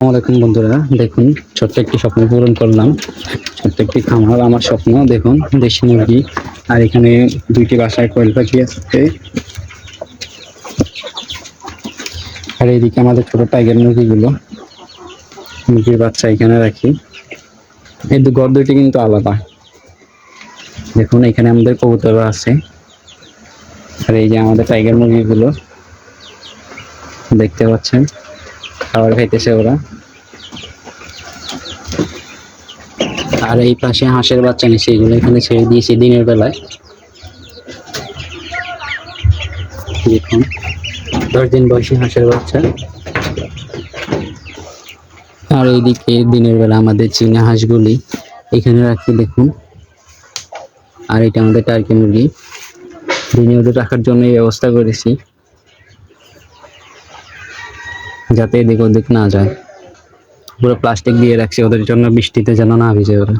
আসসালামু বন্ধুরা, দেখুন ছোট্ট একটি স্বপ্ন পূরণ করলাম। ছোট্ট একটি খামার আমার স্বপ্ন। দেখুন দেশি মুরগি, আর এখানে দুইটি বাসায় কোয়েল পাখি আছে, আর এইদিকে আমাদের ছোট টাইগার মুরগিগুলো, মুরগির বাচ্চা এখানে রাখি। এই ঘর দুইটি কিন্তু আলাদা। দেখুন এখানে আমাদের কবুতর আছে, আর এই যে আমাদের টাইগার মুরগিগুলো দেখতে পাচ্ছেন, খাবার খাইতেছে ওরা। আর এই পাশে হাঁসের বাচ্চা নিচ্ছে, এগুলো এখানে ছেড়ে দিয়েছি দিনের বেলায়। দেখুন 10 দিন বয়সী হাঁসের বাচ্চা। আর এইদিকে দিনের বেলা আমাদের চীনা হাঁসগুলি এখানে রাখি, দেখুন। আর এটা আমাদের টার্কি মুরগি, দিনে ওদের রাখার জন্য এই ব্যবস্থা করেছি, যাতে এদিক ওদিক না যায়। পুরো প্লাস্টিক দিয়ে রাখছি ওদের জন্য, বৃষ্টিতে যেন না ভিজে ওরা।